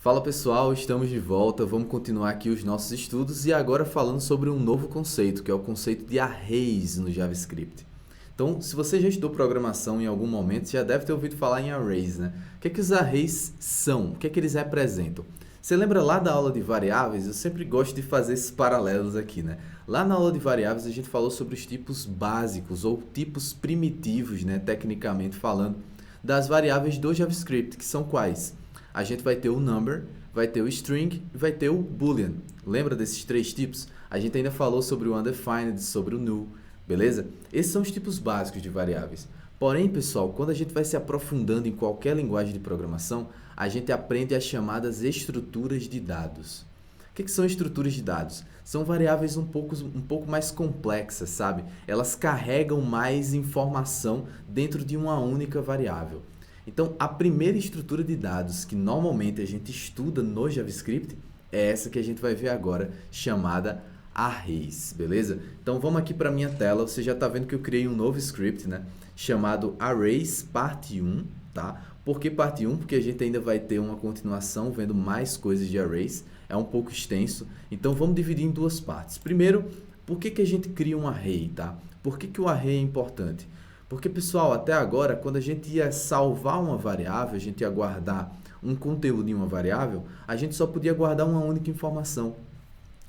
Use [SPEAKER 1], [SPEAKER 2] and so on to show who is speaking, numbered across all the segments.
[SPEAKER 1] Fala pessoal, estamos de volta, vamos continuar aqui os nossos estudos e agora falando sobre um novo conceito, que é o conceito de arrays no JavaScript. Então, se você já estudou programação em algum momento, você já deve ter ouvido falar em arrays, né? O que os arrays são? O que eles representam? Você lembra lá da aula de variáveis? Eu sempre gosto de fazer esses paralelos aqui, né? Lá na aula de variáveis a gente falou sobre os tipos básicos ou tipos primitivos, né? Tecnicamente falando, das variáveis do JavaScript, que são quais? A gente vai ter o number, vai ter o string e vai ter o boolean. Lembra desses três tipos? A gente ainda falou sobre o undefined, sobre o null, beleza? Esses são os tipos básicos de variáveis. Porém, pessoal, quando a gente vai se aprofundando em qualquer linguagem de programação, a gente aprende as chamadas estruturas de dados. O que são estruturas de dados? São variáveis um pouco mais complexas, sabe? Elas carregam mais informação dentro de uma única variável. Então, a primeira estrutura de dados que normalmente a gente estuda no JavaScript é essa que a gente vai ver agora, chamada arrays, beleza? Então, vamos aqui para a minha tela. Você já está vendo que eu criei um novo script, né? Chamado Arrays Parte 1, tá? Por que parte 1? Porque a gente ainda vai ter uma continuação vendo mais coisas de arrays. É um pouco extenso. Então, vamos dividir em duas partes. Primeiro, por que a gente cria um array, tá? Por que o array é importante? Porque, pessoal, até agora, quando a gente ia salvar uma variável, a gente ia guardar um conteúdo em uma variável, a gente só podia guardar uma única informação.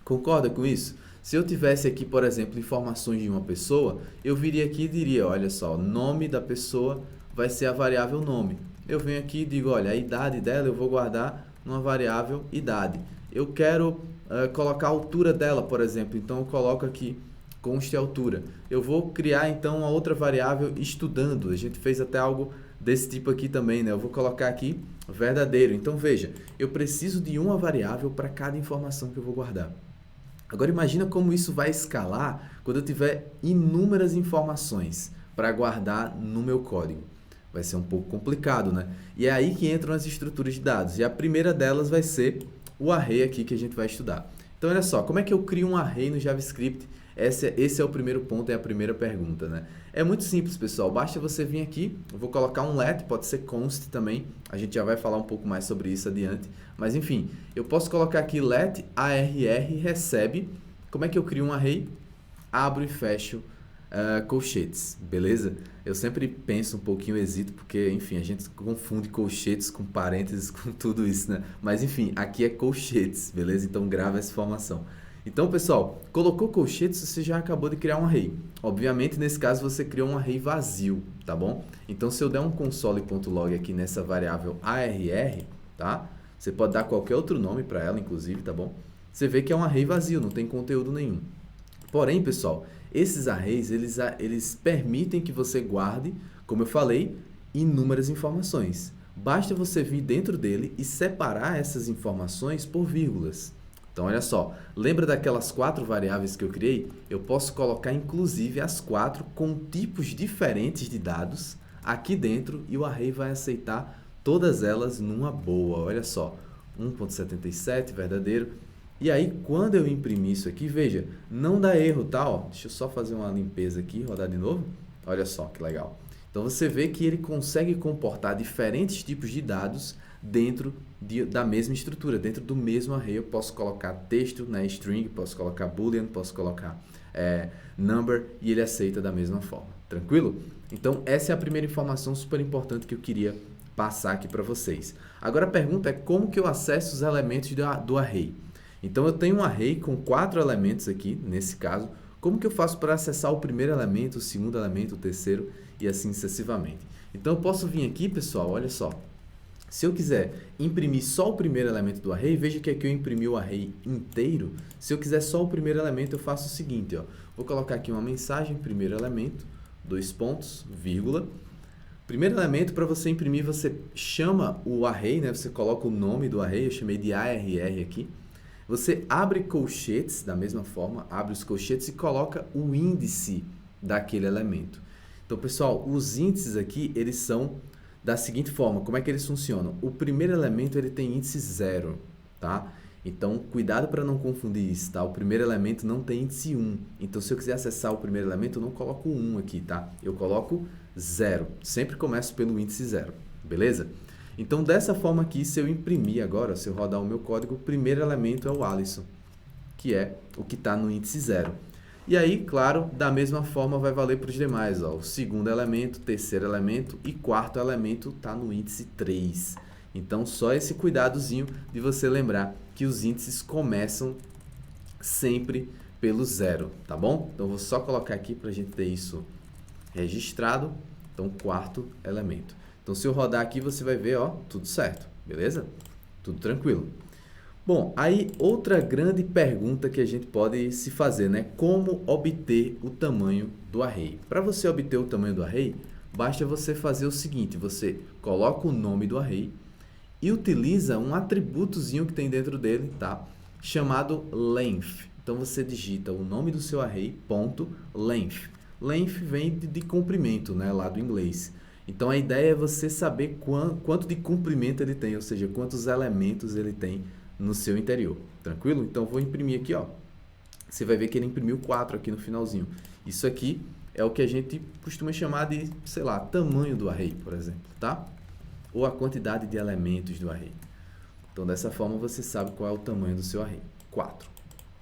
[SPEAKER 1] Concorda com isso? Se eu tivesse aqui, por exemplo, informações de uma pessoa, eu viria aqui e diria, olha só, o nome da pessoa vai ser a variável nome. Eu venho aqui e digo, olha, a idade dela eu vou guardar numa variável idade. Eu quero colocar a altura dela, por exemplo, então eu coloco aqui conste altura. Eu vou criar então uma outra variável estudando. A gente fez até algo desse tipo aqui também, né? Eu vou colocar aqui verdadeiro. Então veja, eu preciso de uma variável para cada informação que eu vou guardar. Agora imagina como isso vai escalar quando eu tiver inúmeras informações para guardar no meu código. Vai ser um pouco complicado, né? E é aí que entram as estruturas de dados. E a primeira delas vai ser o array aqui que a gente vai estudar. Então olha só, como é que eu crio um array no JavaScript? Esse é o primeiro ponto, é a primeira pergunta, né? É muito simples, pessoal. Basta você vir aqui, eu vou colocar um let, pode ser const também. A gente já vai falar um pouco mais sobre isso adiante. Mas enfim, eu posso colocar aqui let arr recebe. Como é que eu crio um array? Abro e fecho colchetes, beleza? Eu sempre penso um pouquinho, hesito, porque, enfim, a gente confunde colchetes com parênteses, com tudo isso, né? Mas enfim, aqui é colchetes, beleza? Então grava essa informação. Então, pessoal, colocou colchetes, você já acabou de criar um array. Obviamente, nesse caso, você criou um array vazio, tá bom? Então, se eu der um console.log aqui nessa variável arr, tá? Você pode dar qualquer outro nome para ela, inclusive, tá bom? Você vê que é um array vazio, não tem conteúdo nenhum. Porém, pessoal, esses arrays, eles permitem que você guarde, como eu falei, inúmeras informações. Basta você vir dentro dele e separar essas informações por vírgulas. Então, olha só, lembra daquelas 4 variáveis que eu criei? Eu posso colocar, inclusive, as 4 com tipos diferentes de dados aqui dentro e o array vai aceitar todas elas numa boa. Olha só, 1.77, verdadeiro. E aí, quando eu imprimir isso aqui, veja, não dá erro, tá? Ó, deixa eu só fazer uma limpeza aqui, rodar de novo. Olha só que legal. Então, você vê que ele consegue comportar diferentes tipos de dados dentro da mesma estrutura, dentro do mesmo array. Eu posso colocar texto, né, string, posso colocar boolean, posso colocar number e ele aceita da mesma forma. Tranquilo? Então, essa é a primeira informação super importante que eu queria passar aqui para vocês. Agora, a pergunta é como que eu acesso os elementos do array? Então, eu tenho um array com 4 elementos aqui, nesse caso. Como que eu faço para acessar o primeiro elemento, o segundo elemento, o terceiro e assim sucessivamente? Então, eu posso vir aqui, pessoal, olha só. Se eu quiser imprimir só o primeiro elemento do array, veja que aqui eu imprimi o array inteiro. Se eu quiser só o primeiro elemento, eu faço o seguinte, ó. Vou colocar aqui uma mensagem, primeiro elemento, 2 pontos, vírgula. Primeiro elemento, para você imprimir, você chama o array, né? Você coloca o nome do array, eu chamei de arr aqui. Você abre colchetes, da mesma forma, abre os colchetes e coloca o índice daquele elemento. Então, pessoal, os índices aqui, eles são da seguinte forma, como é que eles funcionam? O primeiro elemento ele tem índice 0, tá? Então, cuidado para não confundir isso, tá? O primeiro elemento não tem índice 1. Então, se eu quiser acessar o primeiro elemento, eu não coloco 1 aqui, tá? Eu coloco 0. Sempre começo pelo índice 0, beleza? Então, dessa forma aqui, se eu imprimir agora, se eu rodar o meu código, o primeiro elemento é o Alisson, que é o que está no índice 0. E aí, claro, da mesma forma vai valer para os demais. Ó. O segundo elemento, terceiro elemento e quarto elemento está no índice 3. Então, só esse cuidadozinho de você lembrar que os índices começam sempre pelo 0, tá bom? Então, vou só colocar aqui para a gente ter isso registrado. Então, quarto elemento. Então, se eu rodar aqui, você vai ver, ó, tudo certo, beleza? Tudo tranquilo. Bom, aí outra grande pergunta que a gente pode se fazer, né? Como obter o tamanho do array? Para você obter o tamanho do array, basta você fazer o seguinte, você coloca o nome do array e utiliza um atributozinho que tem dentro dele, tá? Chamado length. Então, você digita o nome do seu array, ponto, length. Length vem de comprimento, né? Lá do inglês. Então, a ideia é você saber quanto de comprimento ele tem, ou seja, quantos elementos ele tem no seu interior, tranquilo? Então, vou imprimir aqui, ó. Você vai ver que ele imprimiu 4 aqui no finalzinho. Isso aqui é o que a gente costuma chamar de, sei lá, tamanho do array, por exemplo, tá? Ou a quantidade de elementos do array. Então, dessa forma, você sabe qual é o tamanho do seu array. 4,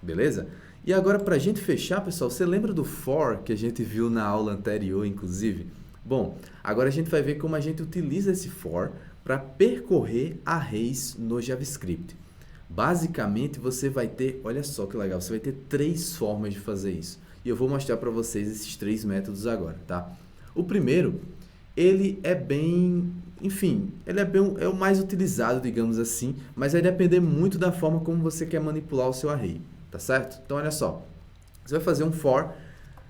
[SPEAKER 1] beleza? E agora, para a gente fechar, pessoal, você lembra do for que a gente viu na aula anterior, inclusive? Bom, agora a gente vai ver como a gente utiliza esse for para percorrer arrays no JavaScript. Basicamente, você vai ter, olha só que legal, você vai ter 3 formas de fazer isso. E eu vou mostrar para vocês esses 3 métodos agora, tá? O primeiro, ele é bem, enfim, ele é o mais utilizado, digamos assim, mas vai depender muito da forma como você quer manipular o seu array, tá certo? Então, olha só, você vai fazer um for.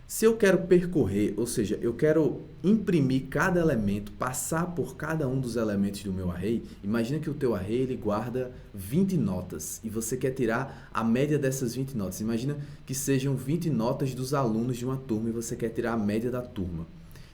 [SPEAKER 1] Se eu quero percorrer, ou seja, eu quero imprimir cada elemento, passar por cada um dos elementos do meu array, imagina que o teu array ele guarda 20 notas e você quer tirar a média dessas 20 notas. Imagina que sejam 20 notas dos alunos de uma turma e você quer tirar a média da turma.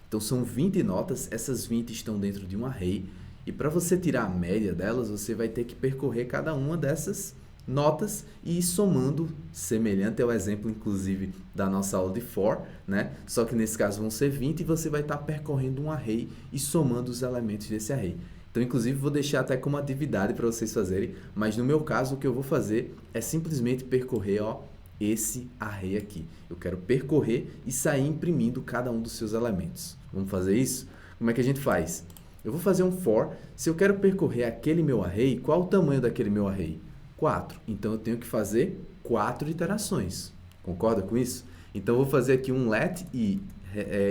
[SPEAKER 1] Então, são 20 notas, essas 20 estão dentro de um array e para você tirar a média delas, você vai ter que percorrer cada uma dessas notas e ir somando, semelhante ao exemplo, inclusive, da nossa aula de for, né? Só que nesse caso vão ser 20 e você vai estar percorrendo um array e somando os elementos desse array. Então, inclusive, vou deixar até como atividade para vocês fazerem, mas no meu caso, o que eu vou fazer é simplesmente percorrer, ó, esse array aqui. Eu quero percorrer e sair imprimindo cada um dos seus elementos. Vamos fazer isso? Como é que a gente faz? Eu vou fazer um for. Se eu quero percorrer aquele meu array, qual o tamanho daquele meu array? 4. Então, eu tenho que fazer 4 iterações. Concorda com isso? Então, eu vou fazer aqui um let i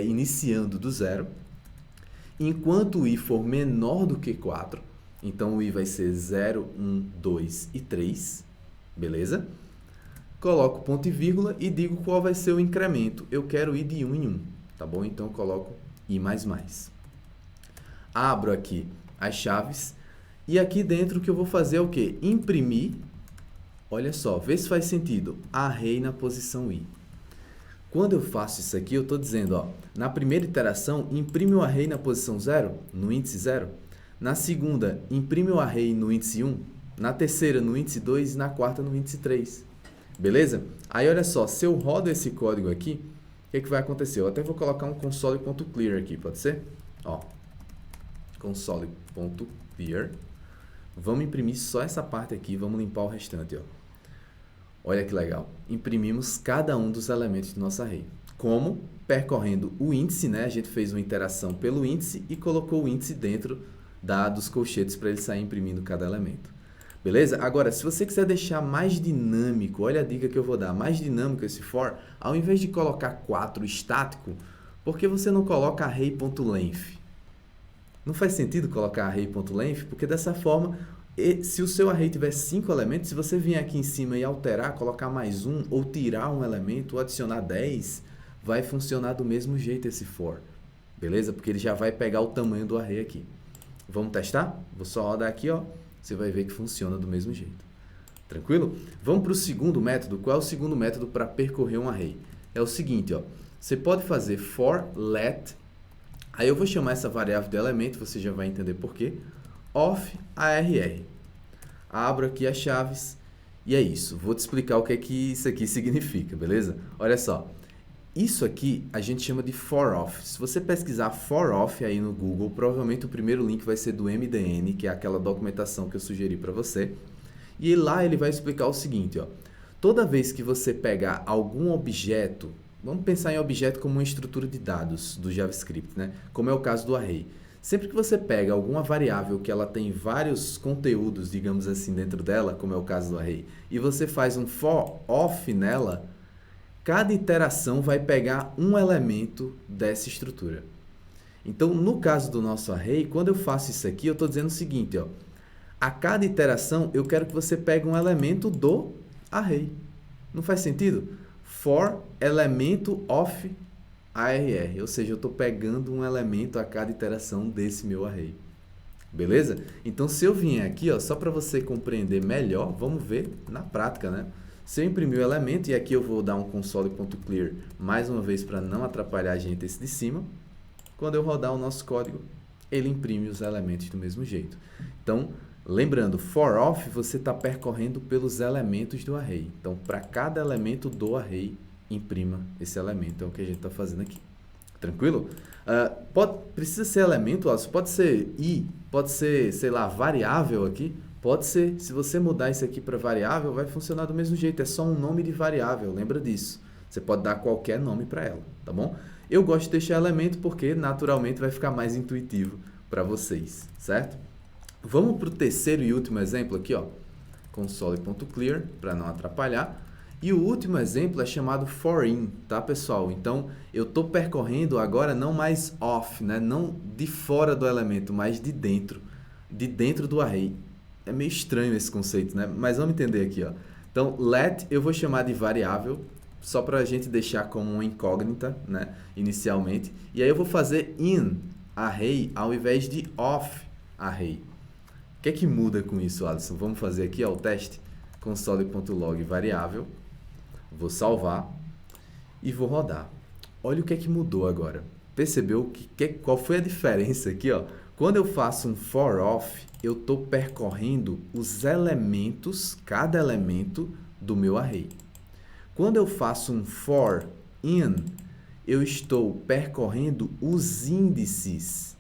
[SPEAKER 1] iniciando do 0. Enquanto o i for menor do que 4, então o i vai ser 0, 1, 2 e 3. Beleza? Coloco ponto e vírgula e digo qual vai ser o incremento. Eu quero ir de 1 em 1. Tá bom? Então, eu coloco i++. Abro aqui as chaves. E aqui dentro o que eu vou fazer é o quê? Imprimir, olha só, vê se faz sentido, array na posição i. Quando eu faço isso aqui, eu estou dizendo, ó, na primeira iteração, imprime o array na posição 0, no índice 0. Na segunda, imprime o array no índice 1. Na terceira, no índice 2 e na quarta, no índice 3. Beleza? Aí, olha só, se eu rodo esse código aqui, o que vai acontecer? Eu até vou colocar um console.clear aqui, pode ser? Ó, console.clear. Vamos imprimir só essa parte aqui, vamos limpar o restante, ó. Olha que legal. Imprimimos cada um dos elementos do nosso array. Como? Percorrendo o índice, né? A gente fez uma iteração pelo índice e colocou o índice dentro dos colchetes para ele sair imprimindo cada elemento. Beleza? Agora, se você quiser deixar mais dinâmico, olha a dica que eu vou dar, mais dinâmico esse for, ao invés de colocar 4 estático, por que você não coloca array.length? Não faz sentido colocar array.length, porque dessa forma, se o seu array tiver 5 elementos, se você vier aqui em cima e alterar, colocar mais um, ou tirar um elemento, ou adicionar 10, vai funcionar do mesmo jeito esse for. Beleza? Porque ele já vai pegar o tamanho do array aqui. Vamos testar? Vou só rodar aqui, ó. Você vai ver que funciona do mesmo jeito. Tranquilo? Vamos para o segundo método. Qual é o segundo método para percorrer um array? É o seguinte, ó. Você pode fazer for let. Aí eu vou chamar essa variável de elemento, você já vai entender por quê. Of arr. Abro aqui as chaves e é isso. Vou te explicar o que é que isso aqui significa, beleza? Olha só. Isso aqui a gente chama de for-off. Se você pesquisar for-off aí no Google, provavelmente o primeiro link vai ser do MDN, que é aquela documentação que eu sugeri para você. E lá ele vai explicar o seguinte, ó. Toda vez que você pegar algum objeto, vamos pensar em objeto como uma estrutura de dados do JavaScript, né? Como é o caso do array. Sempre que você pega alguma variável que ela tem vários conteúdos, digamos assim, dentro dela, como é o caso do array, e você faz um for-off nela, cada iteração vai pegar um elemento dessa estrutura. Então, no caso do nosso array, quando eu faço isso aqui, eu estou dizendo o seguinte, ó, a cada iteração eu quero que você pegue um elemento do array. Não faz sentido? For elemento of arr, ou seja, eu estou pegando um elemento a cada iteração desse meu array. Beleza? Então, se eu vier aqui, ó, só para você compreender melhor, vamos ver na prática, né? Se eu imprimir o elemento, e aqui eu vou dar um console.clear mais uma vez para não atrapalhar a gente esse de cima, quando eu rodar o nosso código, ele imprime os elementos do mesmo jeito. Então, lembrando, for-off você está percorrendo pelos elementos do array. Então, para cada elemento do array, imprima esse elemento, é o que a gente está fazendo aqui. Tranquilo? Precisa ser elemento, ó, pode ser i, pode ser, sei lá, variável aqui, pode ser, se você mudar isso aqui para variável, vai funcionar do mesmo jeito, é só um nome de variável, lembra disso. Você pode dar qualquer nome para ela, tá bom? Eu gosto de deixar elemento porque, naturalmente, vai ficar mais intuitivo para vocês, certo? Vamos para o terceiro e último exemplo aqui, ó, console.clear, para não atrapalhar. E o último exemplo é chamado for-in, tá, pessoal? Então, eu estou percorrendo agora não mais off, né? Não de fora do elemento, mas de dentro do array. É meio estranho esse conceito, né? Mas vamos entender aqui, ó. Então, let eu vou chamar de variável, só para a gente deixar como uma incógnita, né? Inicialmente. E aí eu vou fazer in array ao invés de off array. O que é que muda com isso, Alisson? Vamos fazer aqui, ó, o teste. Console.log variável. Vou salvar e vou rodar. Olha o que é que mudou agora. Percebeu qual foi a diferença aqui, ó? Quando eu faço um for-off, eu estou percorrendo os elementos, cada elemento do meu array. Quando eu faço um for-in, eu estou percorrendo os índices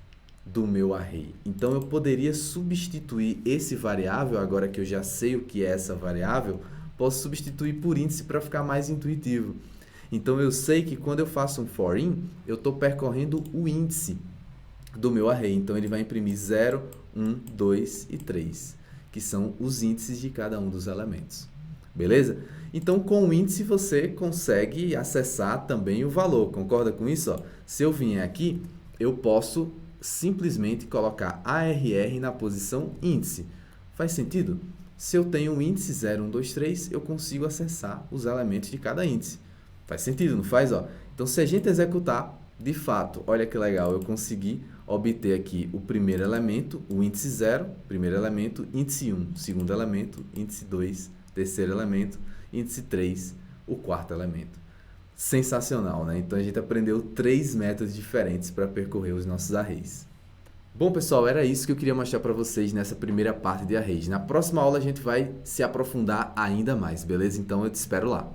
[SPEAKER 1] do meu array. Então, eu poderia substituir esse variável, agora que eu já sei o que é essa variável, posso substituir por índice para ficar mais intuitivo. Então, eu sei que quando eu faço um for-in, eu estou percorrendo o índice do meu array. Então, ele vai imprimir 0, 1, 2 e 3, que são os índices de cada um dos elementos. Beleza? Então, com o índice, você consegue acessar também o valor. Concorda com isso? Ó? Se eu vier aqui, eu posso simplesmente colocar ARR na posição índice. Faz sentido? Se eu tenho o índice 0, 1, 2, 3, eu consigo acessar os elementos de cada índice. Faz sentido, não faz? Ó? Então, se a gente executar, de fato, olha que legal, eu consegui obter aqui o primeiro elemento, o índice 0, primeiro elemento, índice 1, segundo elemento, índice 2, terceiro elemento, índice 3, o quarto elemento. Sensacional, né? Então, a gente aprendeu 3 métodos diferentes para percorrer os nossos arrays. Bom, pessoal, era isso que eu queria mostrar para vocês nessa primeira parte de arrays. Na próxima aula, a gente vai se aprofundar ainda mais, beleza? Então, eu te espero lá.